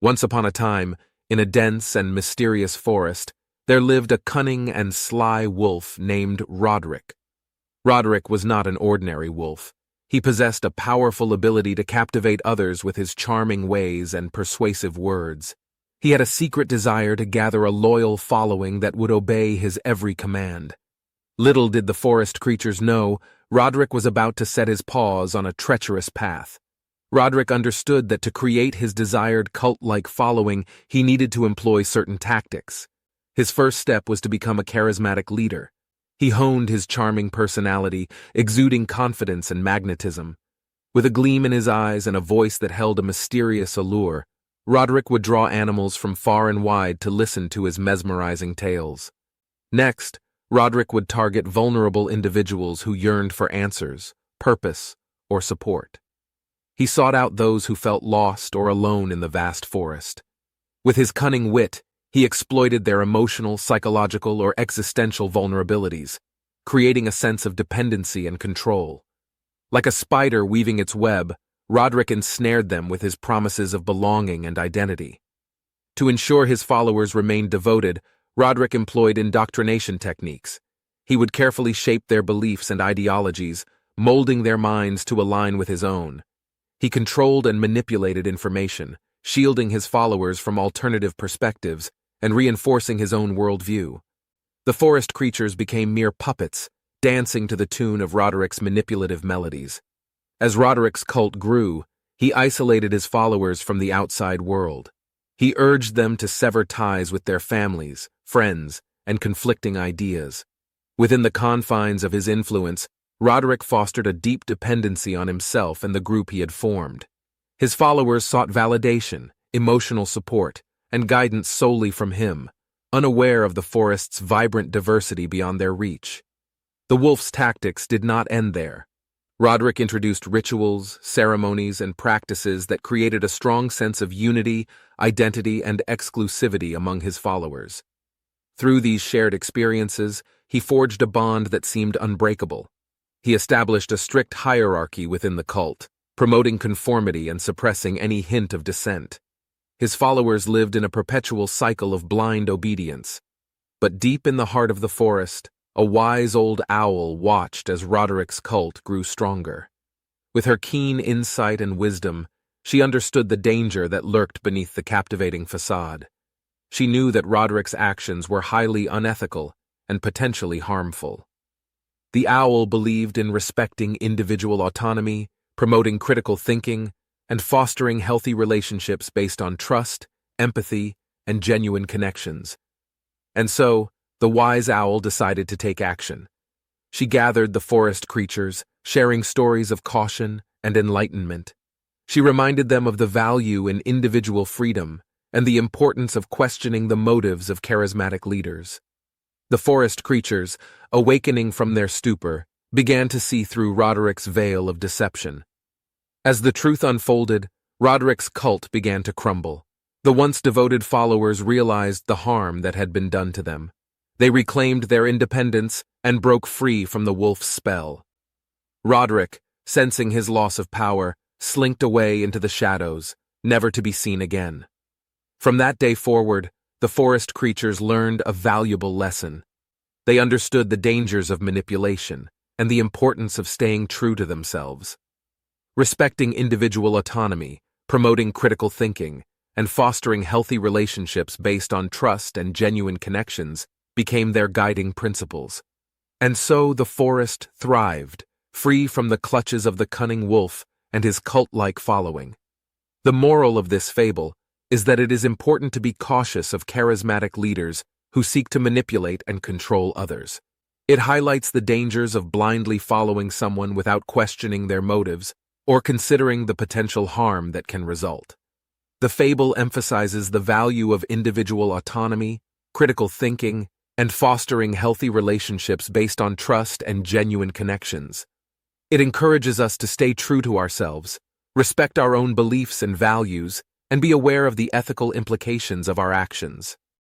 Once upon a time, in a dense and mysterious forest, there lived a cunning and sly wolf named Roderick. Roderick was not an ordinary wolf. He possessed a powerful ability to captivate others with his charming ways and persuasive words. He had a secret desire to gather a loyal following that would obey his every command. Little did the forest creatures know, Roderick was about to set his paws on a treacherous path. Roderick understood that to create his desired cult-like following, he needed to employ certain tactics. His first step was to become a charismatic leader. He honed his charming personality, exuding confidence and magnetism. With a gleam in his eyes and a voice that held a mysterious allure, Roderick would draw animals from far and wide to listen to his mesmerizing tales. Next, Roderick would target vulnerable individuals who yearned for answers, purpose, or support. He sought out those who felt lost or alone in the vast forest. With his cunning wit, he exploited their emotional, psychological, or existential vulnerabilities, creating a sense of dependency and control. Like a spider weaving its web, Roderick ensnared them with his promises of belonging and identity. To ensure his followers remained devoted, Roderick employed indoctrination techniques. He would carefully shape their beliefs and ideologies, molding their minds to align with his own. He controlled and manipulated information, shielding his followers from alternative perspectives and reinforcing his own worldview. The forest creatures became mere puppets, dancing to the tune of Roderick's manipulative melodies. As Roderick's cult grew, he isolated his followers from the outside world. He urged them to sever ties with their families, friends, and conflicting ideas. Within the confines of his influence, Roderick fostered a deep dependency on himself and the group he had formed. His followers sought validation, emotional support, and guidance solely from him, unaware of the forest's vibrant diversity beyond their reach. The wolf's tactics did not end there. Roderick introduced rituals, ceremonies, and practices that created a strong sense of unity, identity, and exclusivity among his followers. Through these shared experiences, he forged a bond that seemed unbreakable. He established a strict hierarchy within the cult, promoting conformity and suppressing any hint of dissent. His followers lived in a perpetual cycle of blind obedience. But deep in the heart of the forest, a wise old owl watched as Roderick's cult grew stronger. With her keen insight and wisdom, she understood the danger that lurked beneath the captivating facade. She knew that Roderick's actions were highly unethical and potentially harmful. The owl believed in respecting individual autonomy, promoting critical thinking, and fostering healthy relationships based on trust, empathy, and genuine connections. And so, the wise owl decided to take action. She gathered the forest creatures, sharing stories of caution and enlightenment. She reminded them of the value in individual freedom and the importance of questioning the motives of charismatic leaders. The forest creatures, awakening from their stupor, began to see through Roderick's veil of deception. As the truth unfolded, Roderick's cult began to crumble. The once devoted followers realized the harm that had been done to them. They reclaimed their independence and broke free from the wolf's spell. Roderick, sensing his loss of power, slinked away into the shadows, never to be seen again. From that day forward, the forest creatures learned a valuable lesson. They understood the dangers of manipulation and the importance of staying true to themselves. Respecting individual autonomy, promoting critical thinking, and fostering healthy relationships based on trust and genuine connections became their guiding principles. And so the forest thrived, free from the clutches of the cunning wolf and his cult-like following. The moral of this fable is that it is important to be cautious of charismatic leaders who seek to manipulate and control others. It highlights the dangers of blindly following someone without questioning their motives or considering the potential harm that can result. The fable emphasizes the value of individual autonomy, critical thinking, and fostering healthy relationships based on trust and genuine connections. It encourages us to stay true to ourselves, respect our own beliefs and values, and be aware of the ethical implications of our actions.